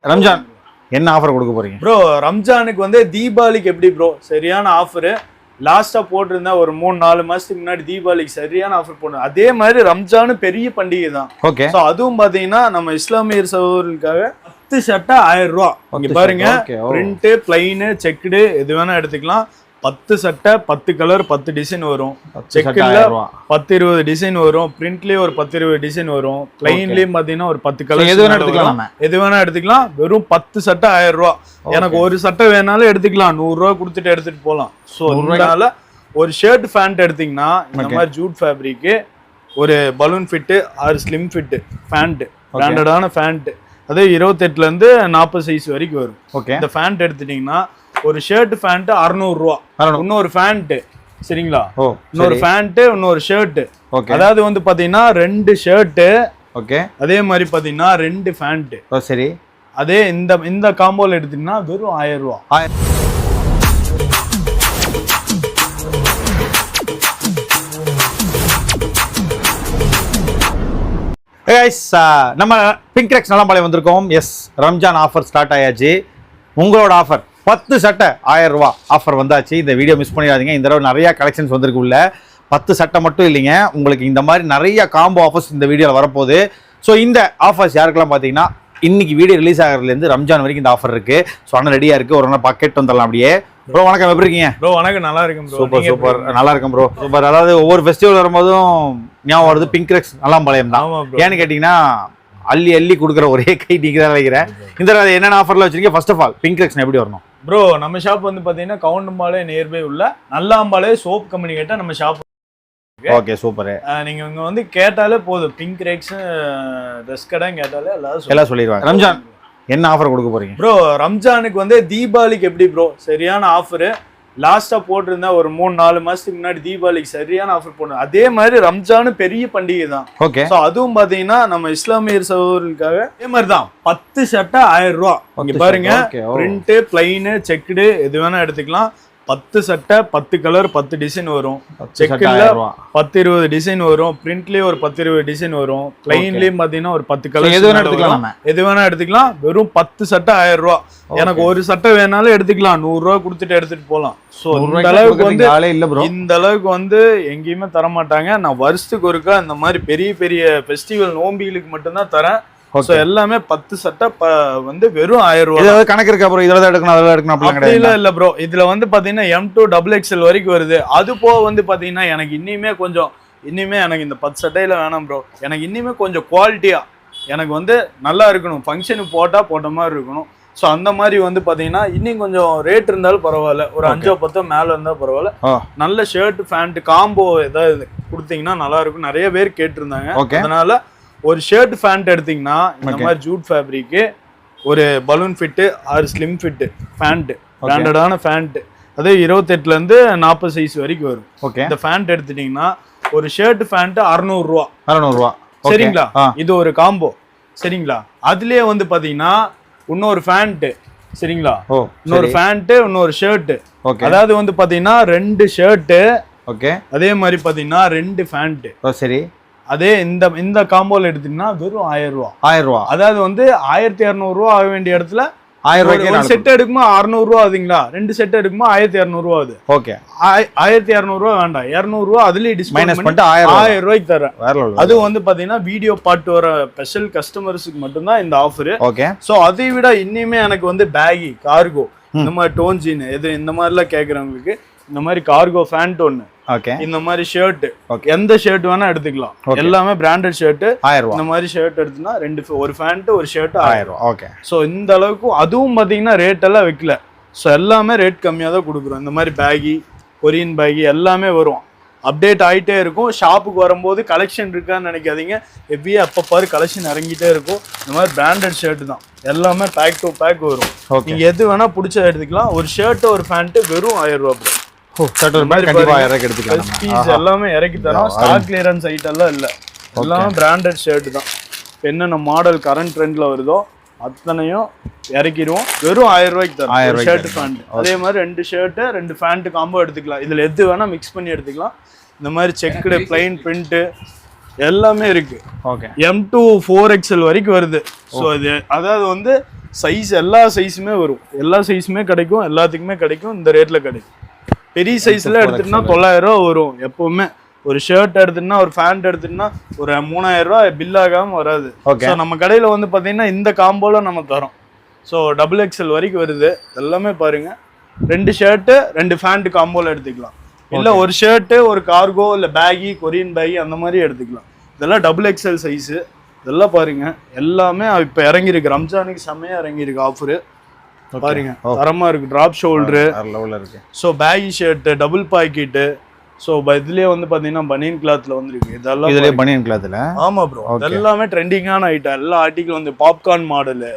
ரம்ஜான் என்ன ஆஃபர் கொடுக்க போறீங்க ப்ரோ? ரம்ஜானுக்கு வந்து தீபாவளிக்கு எப்படி ப்ரோ சரியான ஆஃபரு லாஸ்டா போட்டிருந்தேன் ஒரு 3-4 மாசத்துக்கு முன்னாடி தீபாவளிக்கு சரியான ஆஃபர் போடுறேன். அதே மாதிரி ரம்ஜானு பெரிய பண்டிகை தான். ஓகே. ஸோ அதுவும் பாத்தீங்கன்னா நம்ம இஸ்லாமியர் சகோதரர்களுக்காக 10 சட்டை 1000 ரூபா. இங்க பாருங்க, பிரிண்ட் பிளைனு செக்குடு எது வேணா எடுத்துக்கலாம். 10 சட்டை 10 கலர் 10 டிசைன் வரும். செக்குல 10-20 டிசைன் வரும். பிரிண்ட்லயே ஒரு 10-20 டிசைன் வரும். பிளைன்லயும் பாத்தீங்கன்னா ஒரு 10 கலர் எது வேணா எடுத்துக்கலாம். எது வேணா எடுத்துக்கலாம். வெறும் 10 சட்டை 1000 ரூபா. எனக்கு ஒரு சட்டை வேணாலும் எடுத்துக்கலாம். 100 ரூபா கொடுத்துட்டு எடுத்துட்டு போகலாம். ஸோ அதனால ஒரு ஷர்ட் பேண்ட் எடுத்தீங்கன்னா இந்த மாதிரி ஜூட் ஃபேப்ரிக்கு ஒரு balloon fit or slim fit pant, பிராண்டடான பேண்ட், அதே 28ல இருந்து 40 சைஸ் வரைக்கும் வரும். ஓகே. இந்த பேண்ட் எடுத்துட்டீங்கன்னா ஒரு ஷர்ட் பேண்ட் 600 ரூபா. இன்னொரு பேண்ட் சரிங்களா, இன்னொரு பேண்ட் இன்னொரு ஷர்ட். அதாவது வந்து பாத்தீங்கன்னா 2 ஷர்ட். ஓகே. அதே மாதிரி பாத்தீங்கன்னா 2 பேண்ட். சரி. அதே இந்த காம்போல எடுத்தீங்கன்னா வெறும் 1000 ரூபா. நம்ம பிங்க்ரெக்ஸ் நலம்பாளையம் வந்திருக்கோம். எஸ், ரம்ஜான் ஆஃபர் ஸ்டார்ட் ஆயாச்சு. உங்களோட ஆஃபர் 10 சட்டை 1000 ரூபா ஆஃபர் வந்தாச்சு. இந்த வீடியோ மிஸ் பண்ணிடாதீங்க. இந்த தடவை நிறைய கலெக்ஷன்ஸ் வந்திருக்கு. உள்ள 10 சட்டை மட்டும் இல்லைங்க, உங்களுக்கு இந்த மாதிரி நிறைய காம்போ ஆஃபர்ஸ் இந்த வீடியோவில் வரப்போகுது. ஸோ இந்த ஆஃபர்ஸ் யாருக்கெல்லாம் பார்த்தீங்கன்னா இன்னைக்கு வீடியோ ரிலீஸ் ஆகிறதுலேருந்து ரம்ஜான் வரைக்கும் இந்த ஆஃபர் இருக்கு. ஸோ ஆனால் ரெடியாக இருக்கு. ஒரு நாள் பாக்கெட் வந்துடலாம். அப்படியே ப்ரோ வணக்கம், எப்படி இருக்கீங்க? ப்ரோ வணக்கம், நல்லா இருக்கும். சூப்பர் சூப்பர், நல்லா இருக்கும் ப்ரோ. சூப்பர். அதாவது ஒவ்வொரு ஃபெஸ்டிவல் வரும்போதும் ஞாபகம் வருது பிங்க்ரெக்ஸ் நலம்பாளையம் தான். ஏன்னு கேட்டிங்கன்னா அள்ளி அள்ளி கொடுக்குற ஒரே கை நீங்க தான் நினைக்கிறேன். இந்த என்னென்ன ஆஃபர்ல வச்சிருக்கீங்க? ஃபர்ஸ்ட் ஆஃப் ஆல் பிங்க்ரெக்ஸ் எப்படி வரணும் ப்ரோ? நம்ம ஷாப் வந்து பாத்தீங்கன்னா கவுண்டம்பாளையம் நியர்பை உள்ள நல்லாம்பாளையம் சோப் கம்பெனி கேட்டா நம்ம ஷாப். Okay, super. நீங்க இங்க வந்து கேட்டாலே போதும், பிங்க்ரெக்ஸ் ட்ரெஸ் கடை கேட்டாலே எல்லாம் சொல்லிடுவாங்க. ரம்ஜான் என்ன ஆஃபர் கொடுக்க போறீங்க ப்ரோ? ரம்ஜானுக்கு வந்து தீபாவளிக்கு எப்படி ப்ரோ சரியான ஆஃபரு லாஸ்டா போட்டிருந்தேன் ஒரு 3-4 மாசத்துக்கு முன்னாடி தீபாவளிக்கு சரியான ஆஃபர் போடுறேன். அதே மாதிரி ரம்ஜானு பெரிய பண்டிகை தான். ஓகே. ஸோ அதுவும் பாத்தீங்கன்னா நம்ம இஸ்லாமியர் சகோதரர்களுக்காக அதே மாதிரி தான் 10 சட்டை 1000 ரூபா. இங்க பாருங்க, பிரிண்ட் பிளைனு செக்குடு எது வேணா எடுத்துக்கலாம். 10 சட்டை 10 கலர் 10 டிசைன் வரும். செக்குல 10-20 டிசைன் வரும். பிரிண்ட்லயே ஒரு 10-20 டிசைன் வரும். பிளைன்லயும் பாத்தீங்கன்னா ஒரு 10 கலர் எது வேணா எடுத்துக்கலாம். வெறும் 10 சட்டை 1000 ரூபா. எனக்கு ஒரு சட்டை வேணாலும் எடுத்துக்கலாம். 100 ரூபா கொடுத்துட்டு எடுத்துட்டு போகலாம். ஸோ இந்த அளவுக்கு வந்து எங்கேயுமே தர மாட்டாங்க. நான் வருஷத்துக்கு ஒருக்கா இந்த மாதிரி பெரிய பெரிய ஃபெஸ்டிவல் நோம்பிகளுக்கு மட்டும்தான் தரேன். சோ எல்லாமே 10 சட்டை வந்து வெறும் 1000 ரூபாய். ஏதாவது கணக்கு இருக்கா ப்ரோ? இதெல்லாம் எடுக்கணும் அதெல்லாம் எடுக்கணும் அப்படி இல்ல ப்ரோ. இதுல வந்து பாத்தீங்கன்னா M2 XXL வரைக்கும் வருது. அது போக வந்து பாத்தீங்கன்னா எனக்கு இன்னுமே எனக்கு இந்த 10 சட்டையில வேணாம் ப்ரோ. எனக்கு இன்னுமே கொஞ்சம் குவாலிட்டியா எனக்கு வந்து நல்லா இருக்கணும். ஃபங்க்ஷனுக்கு போட்ட மாதிரி இருக்கணும். ஸோ அந்த மாதிரி வந்து பாத்தீங்கன்னா இன்னும் கொஞ்சம் ரேட் இருந்தாலும் பரவாயில்ல. ஒரு 5-10 மேல இருந்தா பரவாயில்ல. நல்ல ஷர்ட் பேண்ட் காம்போ ஏதாவது கொடுத்தீங்கன்னா நல்லா இருக்கும். நிறைய பேர் கேட்டிருந்தாங்க. அதனால ஒரு ஷர்ட் பேண்ட் எடுத்தீங்கன்னா இந்த மாதிரி ஜூட் ஃபேப்ரிக்கு ஒரு balloon fit or slim fit pant, பிராண்டடான பேண்ட், அதே 28ல இருந்து 40 சைஸ் வரைக்கும் வரும். ஓகே. இந்த பேண்ட் எடுத்துட்டீங்கன்னா ஒரு ஷர்ட் பேண்ட் 600 ரூபா. 600 ரூபா சரிங்களா? இது ஒரு காம்போ சரிங்களா? அதுலயே வந்து பாத்தீங்கன்னா இன்னொரு பேண்ட் சரிங்களா, இன்னொரு பேண்ட் இன்னொரு ஷர்ட். அதாவது வந்து பாத்தீங்கன்னா 2 ஷர்ட். ஓகே. அதே மாதிரி பாத்தீங்கன்னா 2 பேண்ட். சரி. அதே இந்த காம்போல எடுத்தீங்கன்னா வெறும் 1000 ரூபா. 1000 ரூபா. அதாவது வந்து 1200 ரூபா ஆக வேண்டிய இடத்துல 1000 ரூபாய்க்கு செட் எடுக்குமா 600 ரூபா ஆகுதுங்களா? 2 செட் எடுக்குமா 1200 ரூபா ஆகுது. ஓகே. 1200 ரூபா வேண்டாம், 200 ரூபா அதுலயே டிஸ்கவுண்ட் பண்ணிட்டு 1000 ரூபாய்க்கு தரேன். அது வந்து பாத்தீங்கன்னா வீடியோ பார்ட் வர ஸ்பெஷல் கஸ்டமர்ஸுக்கு மட்டும்தான் இந்த ஆஃபர். ஓகே. சோ அதை விட இன்னுமே எனக்கு வந்து பேகி, கார்கோ, இந்த மாதிரி டோன் ஜீன் எது இந்த மாதிரிலாம் கேட்கறவங்களுக்கு இந்த மாதிரி கார்கோ பேண்ட் ஒண்ணு, இந்த மாதிரி ஷர்ட், எந்த ஷர்ட் வேணா எடுத்துக்கலாம். எல்லாமே பிராண்டட் ஷர்ட் 1000 ரூபாய். இந்த மாதிரி ஷர்ட் எடுத்துனா ஒரு பேண்ட் ஒரு ஷர்ட் 1000 ரூபாய். ஓகே. சோ இந்த அளவுக்கு அதுவும் பாத்தீங்கன்னா ரேட் எல்லாம் வைக்கல. சோ எல்லாமே ரேட் கம்மியா தான் கொடுக்குறோம். இந்த மாதிரி பேகி, கொரியன் பேகி எல்லாமே வரும். அப்டேட் ஆகிட்டே இருக்கும். ஷாப்புக்கு வரும்போது கலெக்ஷன் இருக்கான்னு நினைக்காதீங்க. ஹெவியா அப்போ பாரு கலெக்ஷன் இறங்கிட்டே இருக்கும். இந்த மாதிரி பிராண்டட் ஷர்ட் தான் எல்லாமே பேக் டு பேக் வரும். நீங்க எது வேணா பிடிச்ச எடுத்துக்கலாம். ஒரு ஷர்ட் ஒரு பேண்ட் வெறும் 1000 ரூபாய். எல்லாமே இறக்கி தரோம். ஸ்டாக் கிளியரன்ஸ் ஐட்டம் இல்ல, எல்லாமே பிராண்டட் ஷர்ட் தான். என்னென்ன மாடல் கரண்ட் ட்ரெண்ட்ல வருதோ அத்தனையும் இறக்கிடுவோம். வெறும் 1000 ரூபாய்க்கு தரோம் ஷர்ட் பேண்ட். அதே மாதிரி 2 ஷர்ட் 2 பேண்ட் காம்போ எடுத்துக்கலாம். இதுல எது வேணா மிக்ஸ் பண்ணி எடுத்துக்கலாம். இந்த மாதிரி செக்குடு பிளைன் பிரிண்ட் எல்லாமே இருக்கு. ஓகே. M2 4XL வரைக்கும் வருது. ஸோ இது அதாவது வந்து சைஸ் எல்லா சைஸுமே வரும், எல்லா சைஸுமே கிடைக்கும், எல்லாத்துக்குமே கிடைக்கும், இந்த ரேட்ல கிடைக்கும். பெரிய சைஸ்ல எடுத்துட்டுனா 900 ரூபா வரும் எப்பவுமே. ஒரு ஷர்ட் எடுத்துட்டுனா ஒரு பேண்ட் எடுத்துட்டுனா ஒரு 3000 ரூபா பில் ஆகாம வராது. ஸோ நம்ம கடையில வந்து பாத்தீங்கன்னா இந்த காம்போல நம்ம தரோம். ஸோ XXL வரைக்கும் வருது. எல்லாமே பாருங்க, 2 ஷர்ட்டு 2 பேண்ட் காம்போல எடுத்துக்கலாம். இல்ல ஒரு ஷர்ட் ஒரு கார்கோ இல்ல பேகி கொரியன் பேகி அந்த மாதிரி எடுத்துக்கலாம். இதெல்லாம் XXL சைஸ். இதெல்லாம் பாருங்க, எல்லாமே இப்ப இறங்கி இருக்கு, ரம்ஜானுக்கு செம்மையா இறங்கி இருக்கு ஆஃபர். பாருங்க தரமா இருக்கு, டிராப் ஷோல்டர் இருக்கு. So baggy shirt double packet. So இதுலயே வந்து பாத்தீங்கன்னா பனியன் கிளாத்ல வந்துருக்கு. இதெல்லாம் இதுலயே பனியன் கிளாத்ல. ஆமா ப்ரோ, எல்லாமே ட்ரெண்டிங்கான ஐட்டம். எல்லா ஆர்டிகல் வந்து பாப்கார்ன் மாடலு.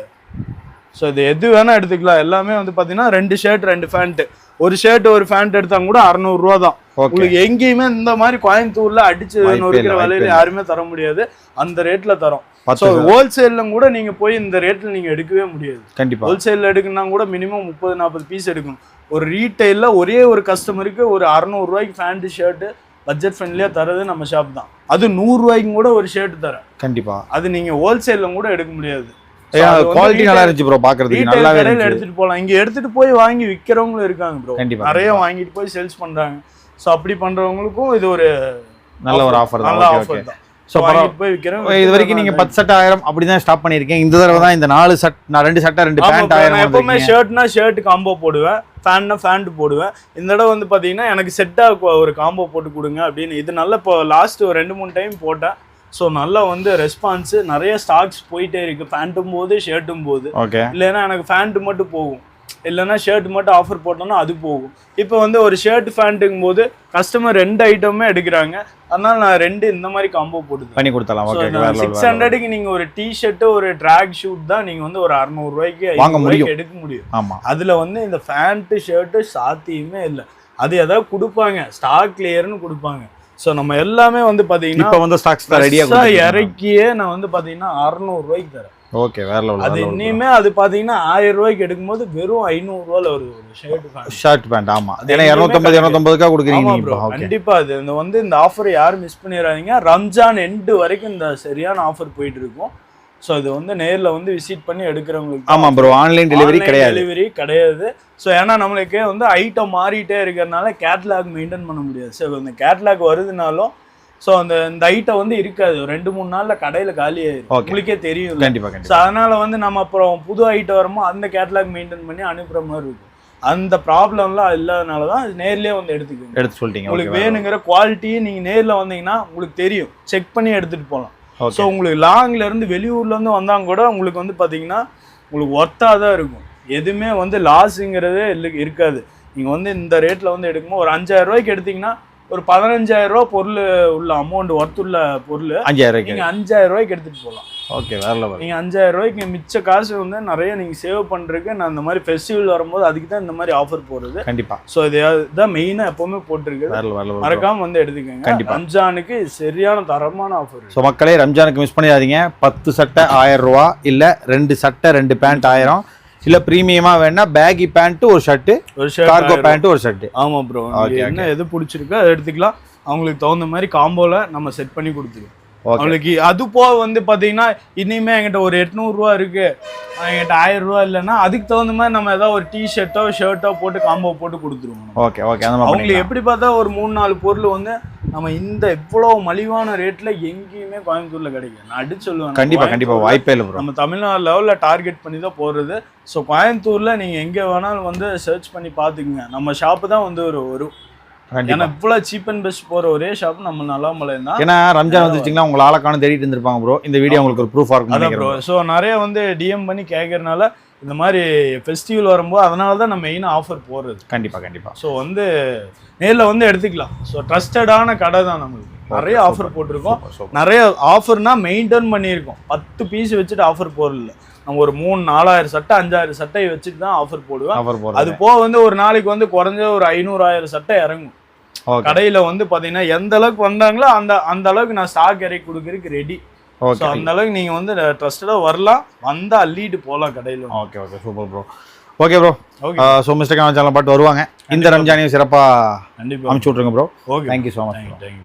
ஸோ இது எது வேணா எடுத்துக்கலாம். எல்லாமே வந்து பாத்தீங்கன்னா 2 ஷர்ட் 2 பேண்ட். ஒரு ஷர்ட் ஒரு பேண்ட் எடுத்தாங்க கூட 600 ரூபா தான். உங்களுக்கு எங்கேயுமே இந்த மாதிரி கோயம்புத்தூர்ல அடிச்சு நொறுக்கிற விலையில யாருமே தர முடியாது. அந்த ரேட்ல தரோம். ஹோல்சேல்ல கூட நீங்க போய் இந்த ரேட்ல நீங்க எடுக்கவே முடியாது. கண்டிப்பா ஹோல்சேல்ல எடுக்கணும்னா கூட மினிமம் 30-40 பீஸ் எடுக்கணும். ஒரு ரீட்டைல்ல ஒரே ஒரு கஸ்டமருக்கு ஒரு 600 ரூபாய்க்கு பேண்ட் ஷர்ட் பட்ஜெட் ஃப்ரெண்ட்லியா தரது நம்ம ஷாப் தான். அது 100 ரூபாய்க்கு கூட ஒரு ஷர்ட் தரேன். கண்டிப்பா அது நீங்க ஹோல்சேல்ல கூட எடுக்க முடியாது. குவாலிட்டி நல்லா இருந்துச்சு ப்ரோ, பாக்குறதுக்கு நல்லாவே இருந்துச்சு. எடுத்துட்டு போலாம். இங்க எடுத்துட்டு போய் வாங்கி விக்கிறவங்களும் இருக்காங்க ப்ரோ. நிறைய வாங்கிட்டு போய் சேல்ஸ் பண்றாங்க. சோ அப்படி பண்றவங்களுக்கும் இது ஒரு நல்ல ஒரு ஆஃபர் தான். நல்ல ஆஃபர் தான். சோ வாங்கிட்டு போய் விக்கிறவங்க இது வரைக்கும் நீங்க 10 சட்டை 1000 அப்படி தான் ஸ்டாப் பண்ணிருக்கீங்க. இந்த தடவை தான் இந்த 4 சட்டை, நான் 2 சட்டை 2 பேண்ட் 1000. நான் எப்பவுமே ஷர்ட்னா ஷர்ட் காம்போ போடுவேன், ஃபேன்னா ஃபேண்ட் போடுவேன். இந்த தடவை வந்து பாத்தீங்கன்னா எனக்கு செட்டா ஒரு காம்போ போட்டு கொடுங்க அப்படின்னு. இது நல்ல இப்போ லாஸ்ட் ஒரு 2-3 டைம் போட்டேன். ஸோ நல்லா வந்து ரெஸ்பான்ஸ், நிறைய ஸ்டாக்ஸ் போயிட்டே இருக்கு. பேண்ட்டும் போது ஷர்ட்டும் போது. இல்லைன்னா எனக்கு பேண்ட் மட்டும் போகும், இல்லைன்னா ஷர்ட் மட்டும் ஆஃபர் போட்டோம்னா அது போகும். இப்போ வந்து ஒரு ஷர்ட் பேண்ட்டுங்கும் போது கஸ்டமர் 2 ஐட்டமே எடுக்கிறாங்க. அதனால நான் 2 இந்த மாதிரி காம்போ போட்டு பண்ணி கொடுத்தலாம். 600க்கு நீங்க ஒரு டிஷர்ட் ஒரு ட்ராக் ஷூட் தான் நீங்க வந்து ஒரு 600 ரூபாய்க்கு எடுக்க முடியும். ஆமா, அதுல வந்து இந்த பேண்ட் ஷர்ட் சாத்தியமே இல்லை. அது ஏதாவது கொடுப்பாங்க, ஸ்டாக் கிளியர்னு கொடுப்பாங்க. ஸோ நம்ம எல்லாமே வந்து பாத்தீங்கன்னா இப்போ வந்து ஸ்டாக்ஸ் ரெடியா இறக்கியே நான் வந்து பாத்தீங்கன்னா 600 ரூபாய்க்கு தரேன். ஓகே, வேற லெவல். அது இனிமே அது பாத்தீங்கன்னா 1000 ரூபாய்க்கு எடுக்கும்போது வெறும் 500 ரூபாயில வருது ஒரு ஷர்ட் பேண்ட். ஆமா, ஏன்னா 250-250க்கா கொடுக்குறீங்க ப்ரோ. கண்டிப்பா அது வந்து இந்த ஆஃபர் யாரும் மிஸ் பண்ணிடாதீங்க. ரம்ஜான் எண்ட் வரைக்கும் இந்த சரியான ஆஃபர் போயிட்டு இருக்கும். ஸோ இது வந்து நேர்ல வந்து விசிட் பண்ணி எடுக்கிறவங்களுக்கு. ஆமா ப்ரோ, ஆன்லைன் டெலிவரி கிடையாது. ஸோ ஏன்னா நம்மளுக்கு வந்து ஐட்டம் மாறிட்டே இருக்கிறதுனால கேட்லாக் மெயின்டைன் பண்ண முடியாது. ஸோ இந்த கேட்லாக் வருதுனாலும் ஸோ இந்த ஐட்டம் வந்து இருக்காது, 2-3 நாள்ல கடையில காலி ஆயிடும். உங்களுக்கே தெரியும். ஸோ அதனால வந்து நம்ம அப்புறம் புது ஐட்டம் வருமோ அந்த கேட்லாக் மெயின்டைன் பண்ணி அனுப்புற மாதிரி இருக்கும். அந்த ப்ராப்ளம்லாம் இல்லாதனால தான் நேர்லயே வந்து எடுத்து சொல்லிட்டீங்க. உங்களுக்கு வேணுங்கிற குவாலிட்டி நீங்க நேர்ல வந்தீங்கன்னா உங்களுக்கு தெரியும், செக் பண்ணி எடுத்துட்டு போகலாம். ஸோ உங்களுக்கு லாங்ல இருந்து வெளியூர்ல இருந்து வந்தாங்க கூட உங்களுக்கு வந்து பாத்தீங்கன்னா உங்களுக்கு ஒர்த்தா தான் இருக்கும். எதுவுமே வந்து லாஸுங்கிறதே இருக்காது. நீங்க வந்து இந்த ரேட்ல வந்து எடுக்கும்போது ஒரு 5000 ரூபாய்க்கு எடுத்தீங்கன்னா ஒரு 15000 ரூபாய் பொருள் உள்ள அமௌண்ட் ஒர்த்துள்ள பொருள் 5000 நீங்க 5000 ரூபாய்க்கு எடுத்துட்டு போகலாம். ஓகே, வேற லெவல். நீங்க 5000 ரூபாய்க்கு மிச்ச காசு வந்து நிறைய நீங்க சேவ் பண்றதுக்கு நான் இந்த மாதிரி ஃபெஸ்டிவல் வரும்போது அதுக்கு தான் இந்த மாதிரி ஆஃபர் போடுறது. கண்டிப்பா. ஸோ இதுதான் மெயினா எப்பவுமே போட்டிருக்கு. மறக்காம வந்து எடுத்துக்கோங்க. கண்டிப்பா ரம்ஜானுக்கு சரியான தரமான ஆஃபர். ஸோ மக்களே, ரம்ஜானுக்கு மிஸ் பண்ணிடாதீங்க. 10 சட்டை 1000 ரூபா, இல்ல 2 சட்டை 2 பேண்ட் 1000, இல்ல பிரீமியமா வேணா பேகி பேண்ட் ஒரு ஷர்ட், கார்கோ பேண்ட் ஒரு ஷர்ட். ஆமா ப்ரோ, என்ன எது பிடிச்சிருக்கோ அதை எடுத்துக்கலாம். அவங்களுக்கு தகுந்த மாதிரி காம்போல நம்ம செட் பண்ணி கொடுத்துருவோம். அவங்களுக்கு அது போக வந்து பாத்தீங்கன்னா இனிமே என்கிட்ட ஒரு 800 ரூபா இருக்கு, என்கிட்ட 1000 ரூபா இல்லைன்னா அதுக்கு தகுந்த மாதிரி நம்ம ஏதாவது ஒரு டிஷர்ட்டோ ஷர்ட்டோ போட்டு காம்போ போட்டு கொடுத்துருவோம். Okay okay. அவங்களுக்கு எப்படி பார்த்தா ஒரு 3-4 பொருள் வந்து நம்ம இந்த இவ்வளவு மலிவான ரேட்ல எங்கேயுமே கோயம்புத்தூர்ல கிடைக்கும். நான் அடிச்சு சொல்லுவேன். கண்டிப்பா கண்டிப்பா, வாய்ப்பே இல்லை. நம்ம தமிழ்நாடு லெவல்ல டார்கெட் பண்ணி தான் போடுறது. ஸோ கோயம்புத்தூர்ல நீங்க எங்க வேணாலும் வந்து சர்ச் பண்ணி பாத்துக்குங்க, நம்ம ஷாப்பு தான் வந்து ஒரு ஏன்னா இவ்வளவு சீப் அண்ட் பெஸ்ட் போற ஒரே ஷாப் நம்ம நல்லாமலை தான். ஏன்னா ரம்ஜான் வந்துச்சுங்கன்னா உங்களை ஆளக்கான தேடிட்டு இருந்திருப்பாங்க ப்ரோ. இந்த வீடியோ உங்களுக்கு ஒரு ப்ரூஃபா இருக்கும் ப்ரோ. ஸோ நிறைய வந்து டிஎம் பண்ணி கேட்கறதுனால இந்த மாதிரி ஃபெஸ்டிவல் வரும்போது அதனால தான் நம்ம மெயினாக ஆஃபர் போடுறது. கண்டிப்பா கண்டிப்பா. ஸோ வந்து நேரில் வந்து எடுத்துக்கலாம். ஸோ ட்ரஸ்டடான கடை தான் நம்மளுக்கு. நிறைய ஆஃபர் போட்டிருக்கோம். நிறைய ஆஃபர்னா மெயின்டைன் பண்ணியிருக்கோம். 10 பீஸ் வச்சுட்டு ஆஃபர் போடல. நம்ம ஒரு 3-4000 சட்டை 5000 சட்டை வச்சுட்டு தான் ஆஃபர் போடுவேன். அது போக வந்து ஒரு நாளைக்கு வந்து குறைஞ்ச ஒரு 500-1000 சட்டை இறங்கும் கடையில. வந்து பாத்தீங்கன்னா எந்த அளவுக்கு வந்தாங்களோ அந்த அளவுக்கு நான் ஸ்டாக் இறக்கி கொடுக்கறதுக்கு ரெடி. அந்த அளவுக்கு நீங்க வந்து ட்ரஸ்டடா வரலாம், வந்தா அள்ளிட்டு போகலாம் கடையில. Okay okay, super bro. Okay bro. So mister கான சேனல் பாட்டு வருவாங்க. இந்த ரம்ஜானையும் சிறப்பாக கண்டிப்பாக அனுப்பிச்சு விட்ருங்க bro. Okay, thank you so much.